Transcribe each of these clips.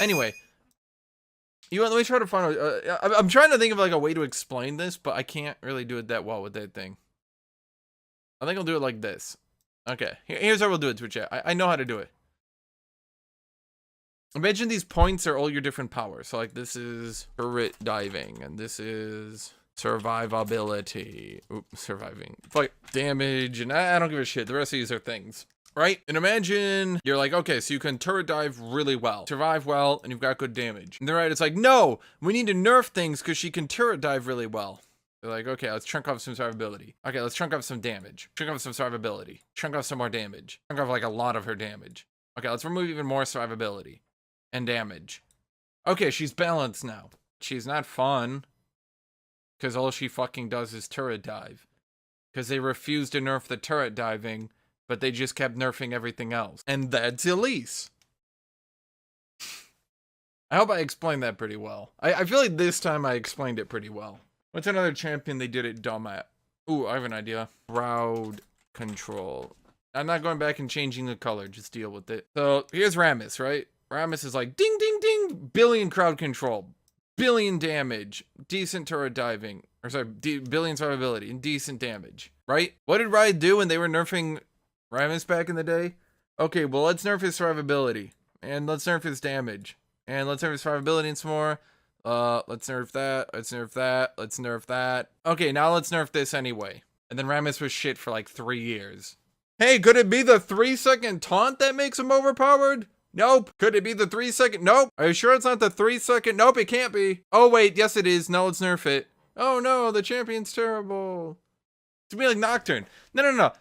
Anyway, let me try to find. I'm trying to think of like a way to explain this, but I can't really do it that well with that thing. I think I'll do it like this. Okay, here's how we'll do it, Twitch chat. I know how to do it. Imagine these points are all your different powers. So like this is turret diving, and this is survivability. Oops, surviving. Like damage, and I don't give a shit. The rest of these are things. Right? And imagine you're like, okay, so you can turret dive really well, survive well, and you've got good damage. And they're right, it's like, no, we need to nerf things because she can turret dive really well. They're like, okay, let's chunk off some survivability. Okay, let's chunk off some damage. Chunk off some survivability. Chunk off some more damage. Chunk off like a lot of her damage. Okay, let's remove even more survivability and damage. Okay, she's balanced now. She's not fun because all she fucking does is turret dive. Because they refuse to nerf the turret diving, but they just kept nerfing everything else. And that's Elise. I hope I explained that pretty well. I feel like this time I explained it pretty well. What's another champion they did it dumb at? Ooh, I have an idea. Crowd control. I'm not going back and changing the color. Just deal with it. So here's Rammus, right? Rammus is like, ding, ding, ding. Billion crowd control. Billion damage. Decent turret diving. Or sorry, billion survivability and decent damage. Right? What did Riot do when they were nerfing Rammus back in the day? Okay, well, let's nerf his survivability. And let's nerf his damage. And let's nerf his survivability and some more. Let's nerf that. Let's nerf that. Let's nerf that. Okay, now let's nerf this anyway. And then Rammus was shit for like 3 years. Hey, could it be the 3-second taunt that makes him overpowered? Nope. Could it be the 3-second? Nope. Are you sure it's not the 3-second? Nope, it can't be. Oh, wait. Yes, it is. Now let's nerf it. Oh, no. The champion's terrible. To be like Nocturne. No.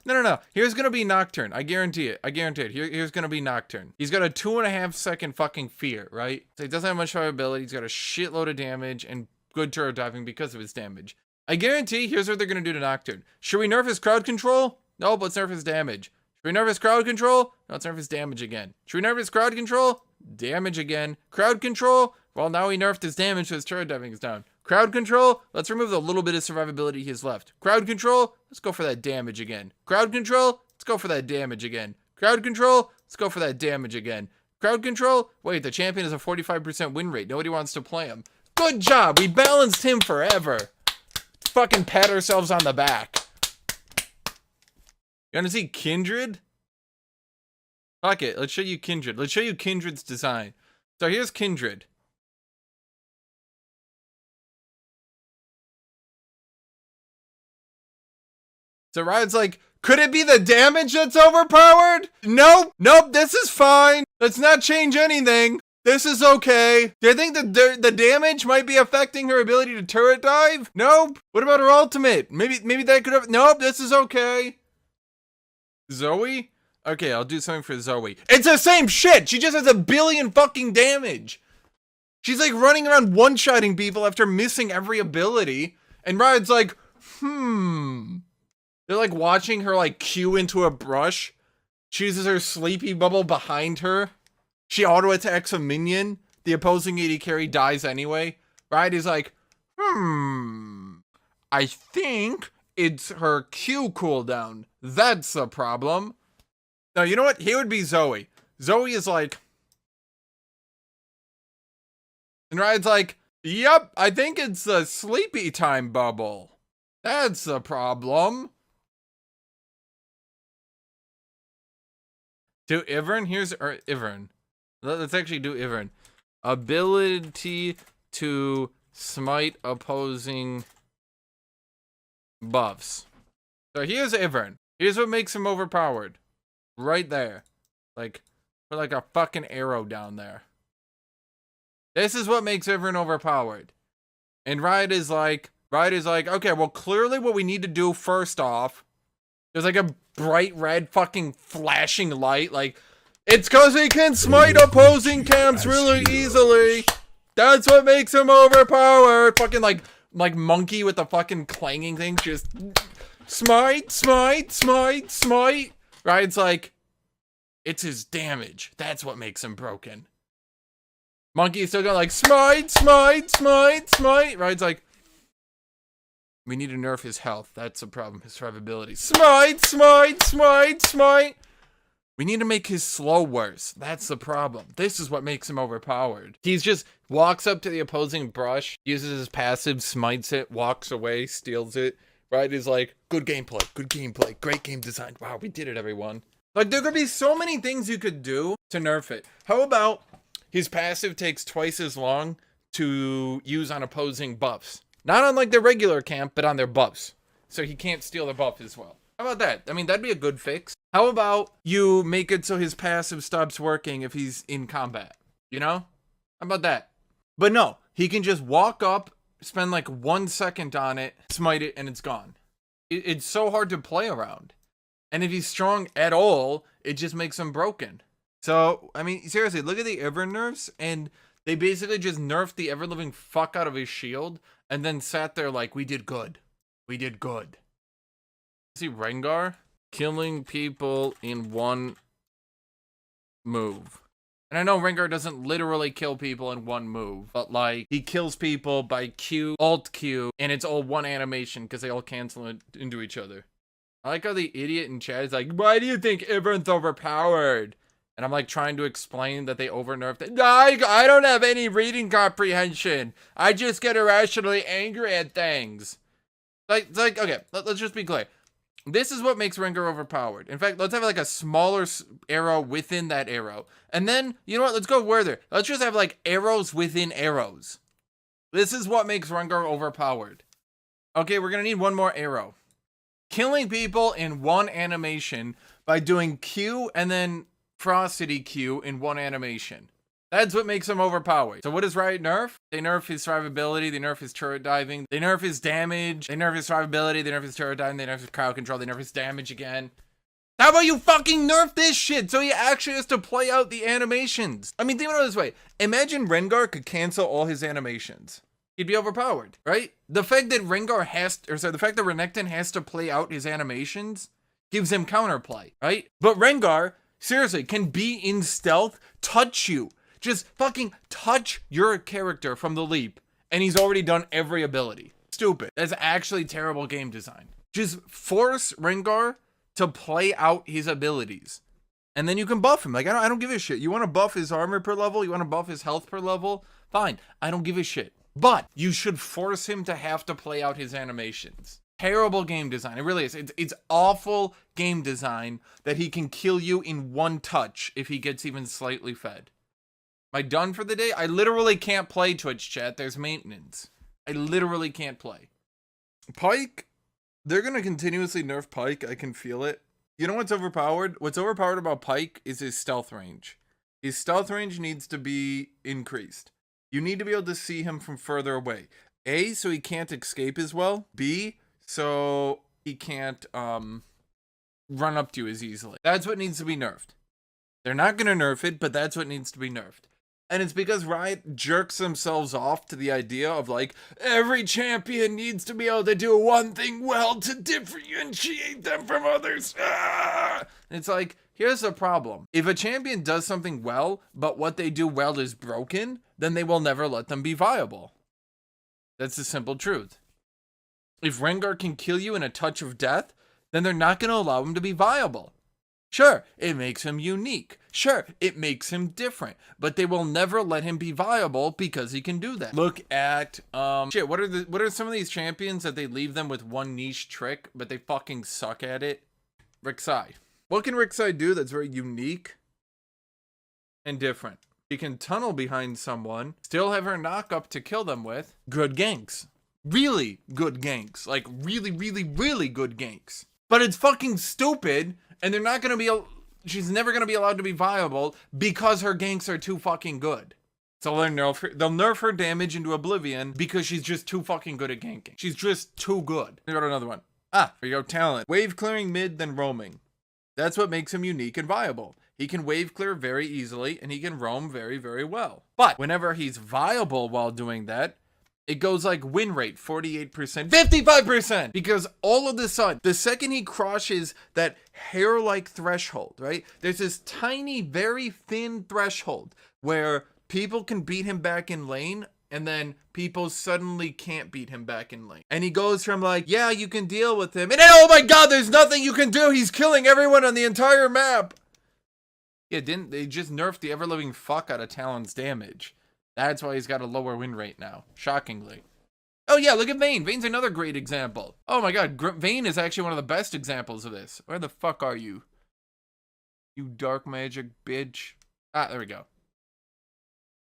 Here's gonna be Nocturne. I guarantee it. Here's gonna be Nocturne. He's got a 2.5-second fucking fear, right? So he doesn't have much survivability. He's got a shitload of damage and good turret diving because of his damage. I guarantee here's what they're gonna do to Nocturne. Should we nerf his crowd control? Nope, let's nerf his damage. Should we nerf his crowd control? No, let's nerf his damage again. Should we nerf his crowd control? Damage again. Crowd control? Well, now he nerfed his damage, so his turret diving is down. Crowd control? Let's remove the little bit of survivability he has left. Crowd control? Let's go for that damage again. Crowd control? Let's go for that damage again. Crowd control? Let's go for that damage again. Crowd control? Wait, the champion has a 45% win rate. Nobody wants to play him. Good job. We balanced him forever. Let's fucking pat ourselves on the back. You want to see Kindred? Fuck it. Let's show you Kindred. Let's show you Kindred's design. So here's Kindred. So Riot's like, could it be the damage that's overpowered? Nope, this is fine. Let's not change anything. This is okay. Do you think the damage might be affecting her ability to turret dive? Nope. What about her ultimate? Maybe that could have, nope, this is okay. Zoe? Okay, I'll do something for Zoe. It's the same shit. She just has a billion fucking damage. She's like running around one-shotting people after missing every ability. And Riot's like, They're like watching her like queue into a brush. She uses her sleepy bubble behind her. She auto attacks a minion. The opposing AD carry dies anyway. Riot is like, I think it's her Q cooldown. That's the problem. Now, you know what? Here would be Zoe. Zoe is like, and Riot's like, yep, I think it's the sleepy time bubble. That's the problem. Do Ivern? Here's Ivern. Let's actually do Ivern. Ability to smite opposing buffs. So here's Ivern. Here's what makes him overpowered. Right there. Like, put like a fucking arrow down there. This is what makes Ivern overpowered. And Riot is like, okay, well clearly what we need to do first off, there's like a bright red fucking flashing light, like, it's cause he can smite opposing camps really easily. That's what makes him overpowered. Fucking like monkey with the fucking clanging thing, just smite. Right? It's like, it's his damage. That's what makes him broken. Monkey is still going like, smite. Right? It's like, we need to nerf his health. That's the problem. His survivability. Smite. We need to make his slow worse. That's the problem. This is what makes him overpowered. He's just walks up to the opposing brush, uses his passive, smites it, walks away, steals it. Right? Is like, good gameplay, great game design. Wow, we did it, everyone. Like, there could be so many things you could do to nerf it. How about his passive takes twice as long to use on opposing buffs? Not on like their regular camp, but on their buffs. So he can't steal the buff as well. How about that? I mean, that'd be a good fix. How about you make it so his passive stops working if he's in combat? You know? How about that? But no, he can just walk up, spend like 1 second on it, smite it, and it's gone. It's so hard to play around. And if he's strong at all, it just makes him broken. So, I mean, seriously, look at the ever nerfs, and they basically just nerfed the ever-living fuck out of his shield, and then sat there like, we did good. We did good. See Rengar? Killing people in one move. And I know Rengar doesn't literally kill people in one move, but like, he kills people by Q, Alt Q, and it's all one animation because they all cancel it into each other. I like how the idiot in chat is like, why do you think everyone's overpowered? And I'm like trying to explain that they over-nerfed it. I don't have any reading comprehension. I just get irrationally angry at things. Like okay, let's just be clear. This is what makes Rengar overpowered. In fact, let's have like a smaller arrow within that arrow. And then, you know what? Let's go further. Let's just have like arrows within arrows. This is what makes Rengar overpowered. Okay, we're going to need one more arrow. Killing people in one animation by doing Q and then Ferocity Q in one animation. That's what makes him overpowered. So what does Riot nerf? They nerf his survivability, they nerf his turret diving, they nerf his damage, they nerf his survivability, they nerf his turret diving, they nerf his crowd control, they nerf his damage again. How about you fucking nerf this shit so he actually has to play out the animations? I mean, think about it this way. Imagine Rengar could cancel all his animations. He'd be overpowered, right? The fact that the fact that Renekton has to play out his animations gives him counterplay, right? But Rengar, seriously, can be in stealth, touch you. Just fucking touch your character from the leap, and he's already done every ability. Stupid. That's actually terrible game design. Just force Rengar to play out his abilities, and then you can buff him. Like, I don't give a shit. You want to buff his armor per level? You want to buff his health per level? Fine. I don't give a shit. But you should force him to have to play out his animations. Terrible game design. It really is. It's awful game design that he can kill you in one touch if he gets even slightly fed. Am I done for the day? I literally can't play Twitch chat. There's maintenance. I literally can't play. Pyke, they're going to continuously nerf Pyke. I can feel it. You know what's overpowered? What's overpowered about Pyke is his stealth range. His stealth range needs to be increased. You need to be able to see him from further away. A, so he can't escape as well. B, so he can't run up to you as easily. That's what needs to be nerfed. They're not going to nerf it, but that's what needs to be nerfed. And it's because Riot jerks themselves off to the idea of like, every champion needs to be able to do one thing well to differentiate them from others. Ah! It's like, here's the problem. If a champion does something well, but what they do well is broken, then they will never let them be viable. That's the simple truth. If Rengar can kill you in a touch of death, then they're not going to allow him to be viable. Sure, it makes him unique. Sure, it makes him different. But they will never let him be viable because he can do that. Look at, shit, what are some of these champions that they leave them with one niche trick, but they fucking suck at it? Rek'Sai. What can Rek'Sai do that's very unique and different? He can tunnel behind someone, still have her knock up to kill them with good ganks. Really good ganks. Like, really, really, really good ganks. But it's fucking stupid, and they're not gonna be, she's never gonna be allowed to be viable because her ganks are too fucking good. So they'll nerf her damage into oblivion because she's just too fucking good at ganking. She's just too good. We got another one. Here you go, talent. Wave clearing mid, then roaming. That's what makes him unique and viable. He can wave clear very easily, and he can roam very, very well. But whenever he's viable while doing that, it goes like win rate, 48%, 55%! Because all of a sudden, the second he crosses that hair-like threshold, right? There's this tiny, very thin threshold where people can beat him back in lane, and then people suddenly can't beat him back in lane. And he goes from like, yeah, you can deal with him, and then, oh my god, there's nothing you can do! He's killing everyone on the entire map! Yeah, didn't they just nerfed the ever-living fuck out of Talon's damage? That's why he's got a lower win rate now, shockingly. Oh yeah, look at Vayne. Vayne's another great example. Oh my god, Vayne is actually one of the best examples of this. Where the fuck are you? You dark magic bitch. Ah, there we go.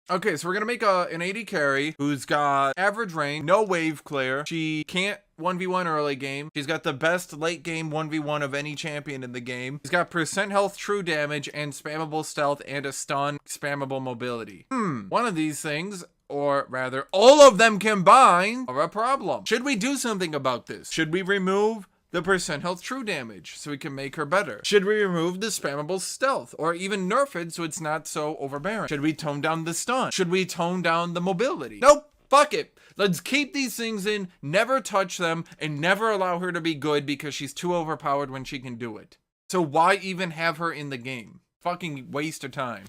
Okay, so we're gonna make an AD carry who's got average range, no wave clear. She can't 1v1 early game. She's got the best late game 1v1 of any champion in the game. She's got percent health, true damage, and spammable stealth, and a stun, spammable mobility. One of these things, or rather, all of them combined, are a problem. Should we do something about this? Should we remove the percent health true damage so we can make her better? Should we remove the spammable stealth or even nerf it so it's not so overbearing? Should we tone down the stun? Should we tone down the mobility? Nope. Fuck it. Let's keep these things in, never touch them, and never allow her to be good because she's too overpowered when she can do it. So why even have her in the game? Fucking waste of time.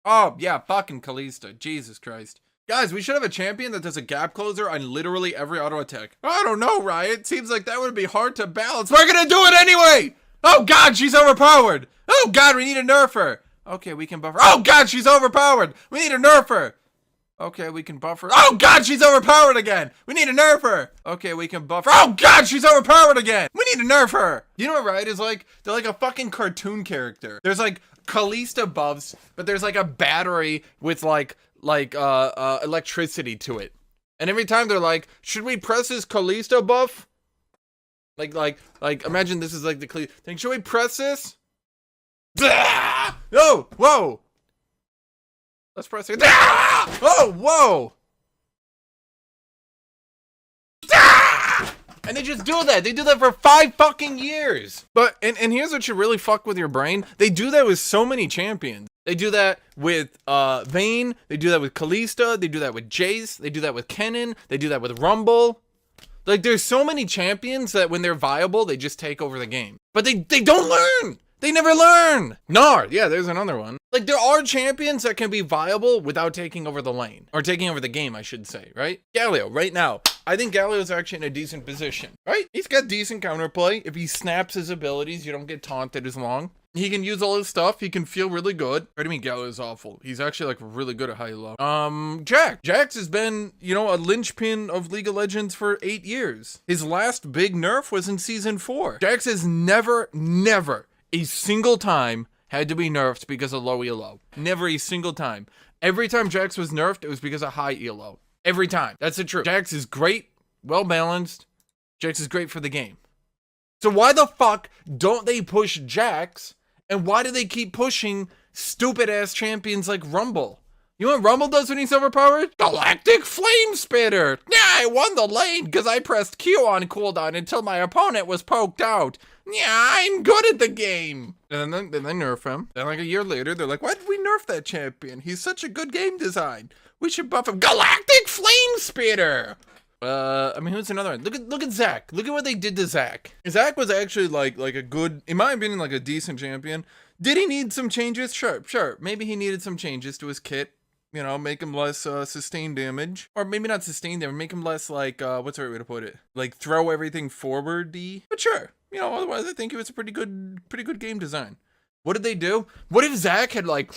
Oh, yeah, fucking Kalista. Jesus Christ. Guys, we should have a champion that does a gap closer on literally every auto attack. I don't know, Riot. Seems like that would be hard to balance. We're gonna do it anyway! Oh god, she's overpowered! Oh god, we need to nerf her! Okay, we can buff her. Oh god, she's overpowered! We need to nerf her! Okay, we can buff her. Oh god, she's overpowered again! We need to nerf her! Okay, we can buff her. Oh god, she's overpowered again! We need to nerf her! You know what Riot is like? They're like a fucking cartoon character. There's like Kalista buffs, but there's like a battery with like electricity to it. And every time they're like, should we press this Kalista buff? Like, imagine this is like the Kalista thing. Should we press this? Oh, whoa. Let's press it. Oh, whoa. And they just do that. They do that for 5 fucking years. But, and here's what should really fuck with your brain. They do that with so many champions. They do that with Vayne. They do that with Kalista. They do that with Jace. They do that with Kennen. They do that with Rumble. Like, there's so many champions that when they're viable, they just take over the game. But they don't learn. They never learn. Nard. Yeah, there's another one. Like, there are champions that can be viable without taking over the lane. Or taking over the game, I should say, right? Galio, right now. I think Galio's actually in a decent position, right? He's got decent counterplay. If he snaps his abilities, you don't get taunted as long. He can use all his stuff. He can feel really good. What do you mean Galio's awful? He's actually like really good at high-low. Jax has been, you know, a linchpin of League of Legends for 8 years. His last big nerf was in Season 4. Jax has never a single time had to be nerfed because of low elo. Never a single time. Every time Jax was nerfed, it was because of high elo. Every time. That's the truth. Jax is great, well-balanced. Jax is great for the game. So why the fuck don't they push Jax? And why do they keep pushing stupid-ass champions like Rumble? You know what Rumble does when he's overpowered? Galactic Flame Spitter! Yeah, I won the lane because I pressed Q on cooldown until my opponent was poked out. Yeah, I'm good at the game. And then they nerf him. Then like a year later, they're like, why did we nerf that champion? He's such a good game design. We should buff him. Galactic Flame Spitter! I mean, who's another one? Look at Zac. Look at what they did to Zac. Zac was actually like a good, in my opinion, like a decent champion. Did he need some changes? Sure. Maybe he needed some changes to his kit. You know, make him less sustained damage. Or maybe not sustained damage, make him less like, what's the right way to put it? Like throw everything forward-y. But sure, you know, otherwise I think it was a pretty good game design. What did they do? What if Zac had like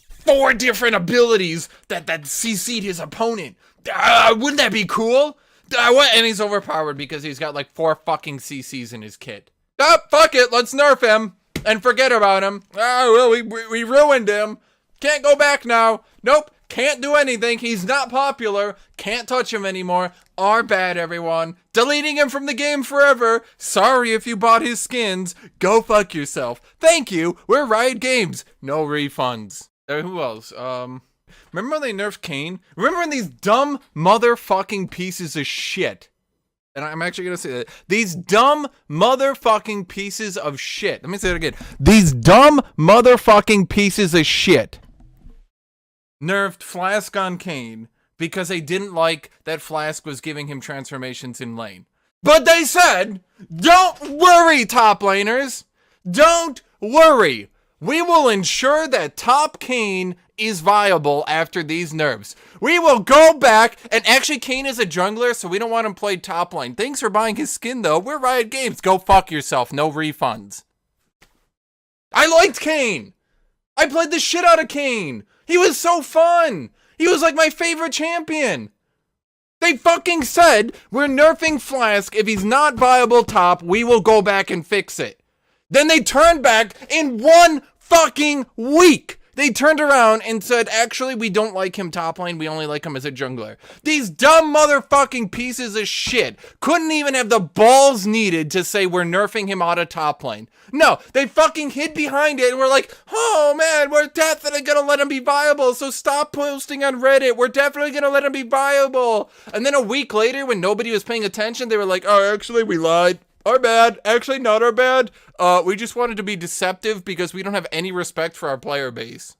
4 different abilities that CC'd his opponent? Wouldn't that be cool? And he's overpowered because he's got like 4 fucking CCs in his kit. Oh, fuck it, let's nerf him and forget about him. Oh, well, we ruined him. Can't go back now. Nope, can't do anything. He's not popular. Can't touch him anymore. Our bad, everyone. Deleting him from the game forever. Sorry if you bought his skins. Go fuck yourself. Thank you. We're Riot Games. No refunds. Who else? Remember when they nerfed Kayn? Remember when these dumb motherfucking pieces of shit, and I'm actually gonna say that, these dumb motherfucking pieces of shit. Let me say it again. These dumb motherfucking pieces of shit nerfed Flask on Kayn because they didn't like that Flask was giving him transformations in lane. But they said, don't worry, top laners. Don't worry. We will ensure that top Kayn is viable after these nerfs. We will go back, and actually Kayn is a jungler, so we don't want him played top lane. Thanks for buying his skin, though. We're Riot Games. Go fuck yourself. No refunds. I liked Kane. I played the shit out of Kane. He was so fun. He was like my favorite champion. They fucking said, we're nerfing Flask. If he's not viable top, we will go back and fix it. Then they turned back in 1 fucking week. They turned around and said, actually, we don't like him top lane. We only like him as a jungler. These dumb motherfucking pieces of shit couldn't even have the balls needed to say we're nerfing him out of top lane. No, they fucking hid behind it and were like, oh man, we're definitely gonna let him be viable, so stop posting on Reddit. We're definitely gonna let him be viable. And then a week later, when nobody was paying attention, they were like, oh, actually, we lied. Our bad. Actually, not our bad. We just wanted to be deceptive because we don't have any respect for our player base.